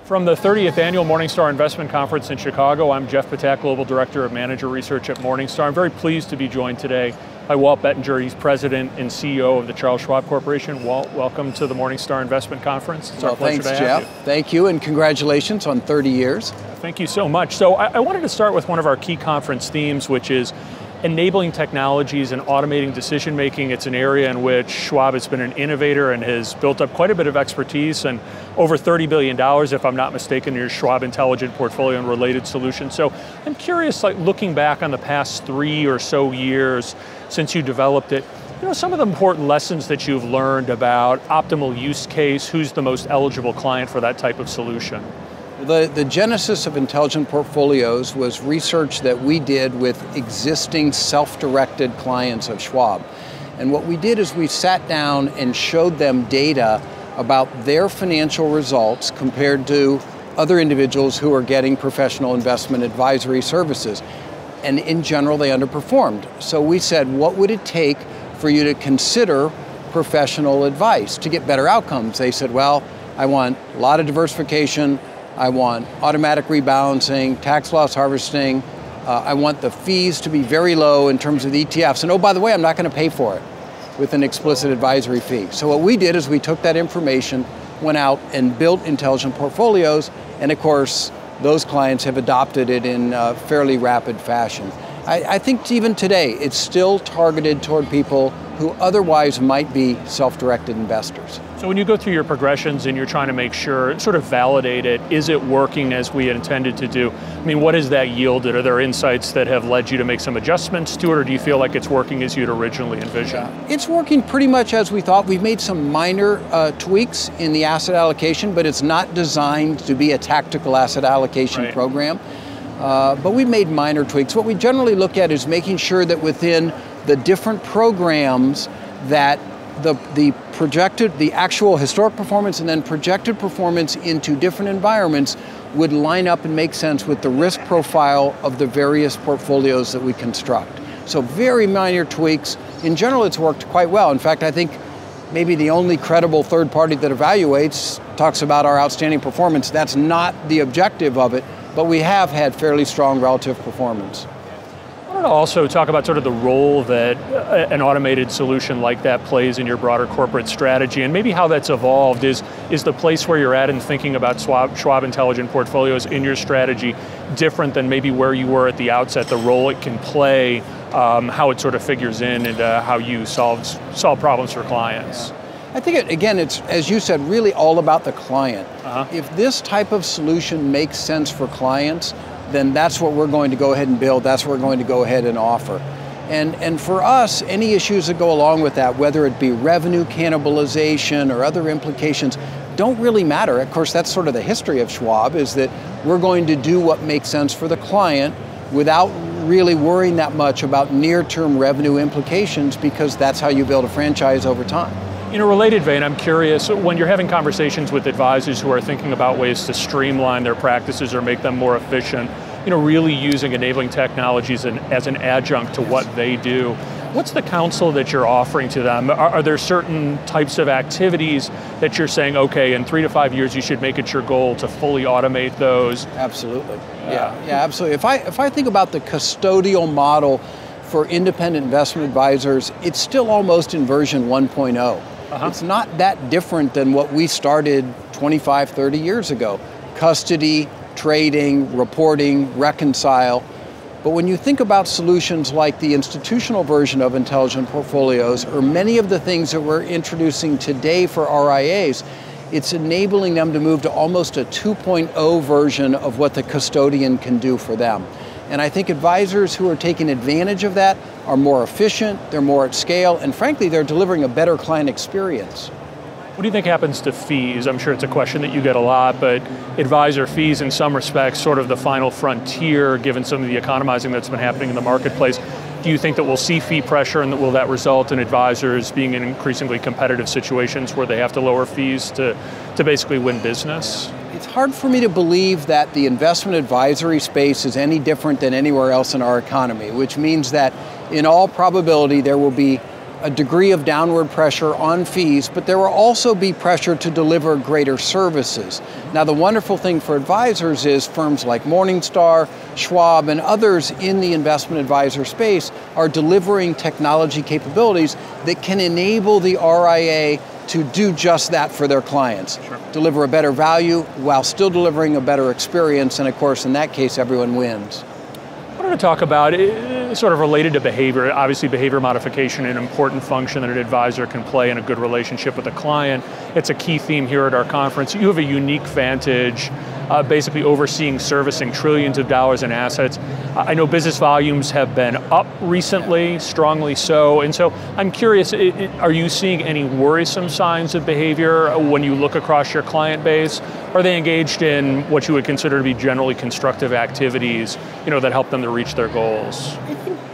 From the 30th Annual Morningstar Investment Conference in Chicago, I'm Jeff Patak, Global Director of Manager Research at Morningstar. I'm very pleased to be joined today by Walt Bettinger. He's President and CEO of the Charles Schwab Corporation. Walt, welcome to the Morningstar Investment Conference. It's our pleasure to have Jeff. you. Thank you, and congratulations on 30 years. Thank you so much. So I wanted to start with one of our key conference themes, which is enabling technologies and automating decision making. It's an area in which Schwab has been an innovator and has built up quite a bit of expertise, and over $30 billion, if I'm not mistaken, in your Schwab Intelligent Portfolio and related solutions. So I'm curious, like looking back on the past 3 or so years since you developed it, some of the important lessons that you've learned about optimal use case, who's the most eligible client for that type of solution? The genesis of Intelligent Portfolios was research that we did with existing self-directed clients of Schwab. And what we did is we sat down and showed them data about their financial results compared to other individuals who are getting professional investment advisory services. And in general, they underperformed. So we said, what would it take for you to consider professional advice to get better outcomes? They said, well, I want a lot of diversification, I want automatic rebalancing, tax loss harvesting. I want the fees to be very low in terms of the ETFs. And oh, by the way, I'm not going to pay for it with an explicit advisory fee. So what we did is we took that information, went out and built Intelligent Portfolios, and of course, those clients have adopted it in fairly rapid fashion. I think even today, it's still targeted toward people who otherwise might be self-directed investors. So when you go through your progressions and you're trying to make sure, sort of validate it, is it working as we intended to do? I mean, what has that yielded? Are there insights that have led you to make some adjustments to it, or do you feel like it's working as you'd originally envisioned? It's working pretty much as we thought. We've made some minor tweaks in the asset allocation, but it's not designed to be a tactical asset allocation program. But we've made minor tweaks. What we generally look at is making sure that within the different programs that the actual historic performance and then projected performance into different environments would line up and make sense with the risk profile of the various portfolios that we construct. So very minor tweaks. In general, it's worked quite well. In fact, I think maybe the only credible third party that evaluates talks about our outstanding performance. That's not the objective of it, but we have had fairly strong relative performance. I want to also talk about sort of the role that an automated solution like that plays in your broader corporate strategy, and maybe how that's evolved. Is the place where you're at in thinking about Schwab Intelligent Portfolios in your strategy different than maybe where you were at the outset, the role it can play, how it sort of figures in, and how you solve problems for clients? I think, again, it's, as you said, really all about the client. If this type of solution makes sense for clients, then that's what we're going to go ahead and build, that's what we're going to go ahead and offer. And for us, any issues that go along with that, whether it be revenue cannibalization or other implications, don't really matter. Of course, that's sort of the history of Schwab, is that we're going to do what makes sense for the client without really worrying that much about near-term revenue implications, because that's how you build a franchise over time. In a related vein, I'm curious, when you're having conversations with advisors who are thinking about ways to streamline their practices or make them more efficient, really using enabling technologies as an adjunct to what they do, what's the counsel that you're offering to them? Are there certain types of activities that you're saying, okay, in 3 to 5 years you should make it your goal to fully automate those? Absolutely, yeah, absolutely. If I think about the custodial model for independent investment advisors, it's still almost in version 1.0. It's not that different than what we started 25, 30 years ago. Custody, trading, reporting, reconcile. But when you think about solutions like the institutional version of Intelligent Portfolios, or many of the things that we're introducing today for RIAs, it's enabling them to move to almost a 2.0 version of what the custodian can do for them. And I think advisors who are taking advantage of that are more efficient, they're more at scale, and frankly, they're delivering a better client experience. What do you think happens to fees? I'm sure it's a question that you get a lot, but advisor fees in some respects, sort of the final frontier, given some of the economizing that's been happening in the marketplace. Do you think that we'll see fee pressure, and that will that result in advisors being in increasingly competitive situations where they have to lower fees to basically win business? It's hard for me to believe that the investment advisory space is any different than anywhere else in our economy, which means that in all probability there will be a degree of downward pressure on fees, but there will also be pressure to deliver greater services. Now, the wonderful thing for advisors is firms like Morningstar, Schwab, and others in the investment advisor space are delivering technology capabilities that can enable the RIA to do just that for their clients. Sure. Deliver a better value while still delivering a better experience, and of course, in that case, everyone wins. I wanted to talk about, sort of related to behavior, obviously behavior modification, an important function that an advisor can play in a good relationship with a client. It's a key theme here at our conference. You have a unique vantage, basically overseeing servicing trillions of dollars in assets. I know business volumes have been up recently, strongly so, and so I'm curious, are you seeing any worrisome signs of behavior when you look across your client base? Are they engaged in what you would consider to be generally constructive activities, that help them to reach their goals?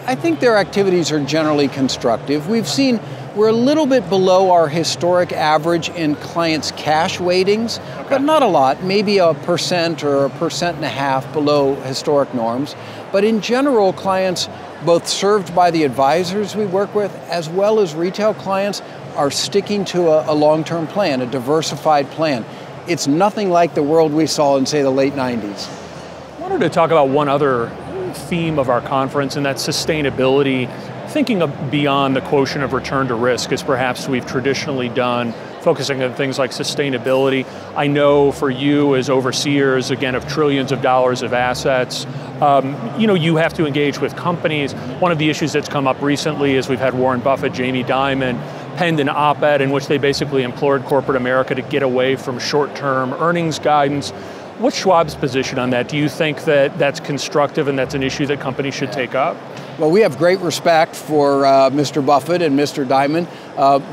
I think their activities are generally constructive. We're a little bit below our historic average in clients' cash weightings, but not a lot, maybe 1% or 1.5% below historic norms. But in general, clients, both served by the advisors we work with, as well as retail clients, are sticking to a long-term plan, a diversified plan. It's nothing like the world we saw in, say, the late 90s. I wanted to talk about one other theme of our conference, and that's sustainability. Thinking beyond the quotient of return to risk, as perhaps we've traditionally done, focusing on things like sustainability. I know for you as overseers, again, of trillions of dollars of assets, you have to engage with companies. One of the issues that's come up recently is we've had Warren Buffett, Jamie Dimon, penned an op-ed in which they basically implored corporate America to get away from short-term earnings guidance. What's Schwab's position on that? Do you think that that's constructive and that's an issue that companies should take up? Well, we have great respect for Mr. Buffett and Mr. Dimon,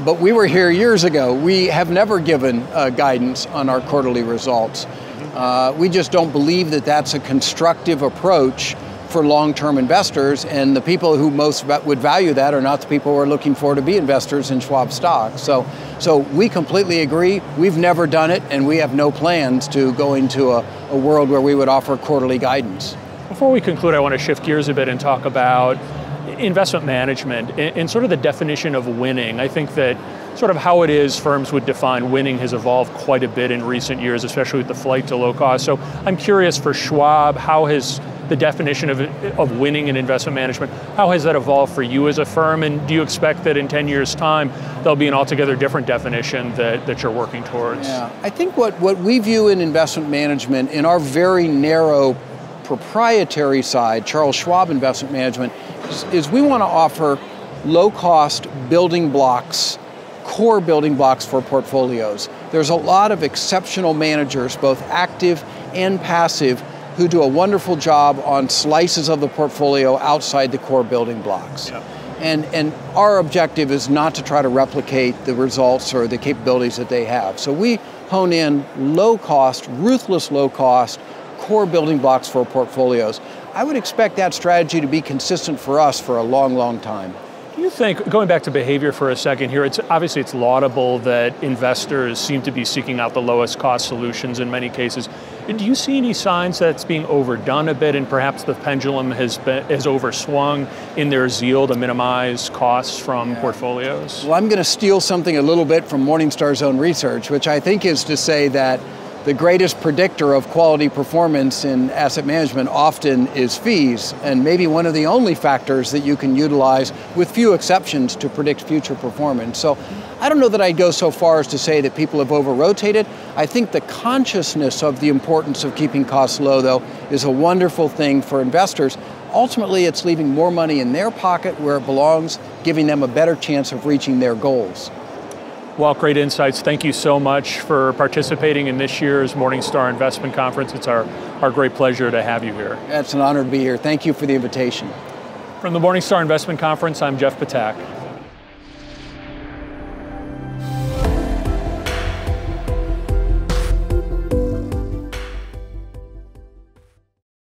but we were here years ago. We have never given guidance on our quarterly results. We just don't believe that that's a constructive approach for long-term investors, and the people who most would value that are not the people who are looking for to be investors in Schwab stocks. So we completely agree. We've never done it, and we have no plans to go into a world where we would offer quarterly guidance. Before we conclude, I want to shift gears a bit and talk about investment management and sort of the definition of winning. I think that sort of how it is firms would define winning has evolved quite a bit in recent years, especially with the flight to low cost. So I'm curious for Schwab, how has the definition of winning in investment management, how has that evolved for you as a firm? And do you expect that in 10 years' time, there'll be an altogether different definition that you're working towards? Yeah, I think what we view in investment management in our very narrow proprietary side, Charles Schwab Investment Management, is we want to offer low-cost building blocks, core building blocks for portfolios. There's a lot of exceptional managers, both active and passive, who do a wonderful job on slices of the portfolio outside the core building blocks. Yeah. And our objective is not to try to replicate the results or the capabilities that they have. So we hone in low-cost, ruthless low-cost, core building blocks for portfolios. I would expect that strategy to be consistent for us for a long, long time. Do you think, going back to behavior for a second here, it's laudable that investors seem to be seeking out the lowest cost solutions in many cases. Do you see any signs that it's being overdone a bit and perhaps the pendulum has overswung in their zeal to minimize costs from portfolios? Well, I'm going to steal something a little bit from Morningstar's own research, which I think is to say that the greatest predictor of quality performance in asset management often is fees, and maybe one of the only factors that you can utilize, with few exceptions, to predict future performance. So I don't know that I'd go so far as to say that people have over-rotated. I think the consciousness of the importance of keeping costs low, though, is a wonderful thing for investors. Ultimately, it's leaving more money in their pocket where it belongs, giving them a better chance of reaching their goals. Well, great insights. Thank you so much for participating in this year's Morningstar Investment Conference. It's our great pleasure to have you here. It's an honor to be here. Thank you for the invitation. From the Morningstar Investment Conference, I'm Jeff Patak.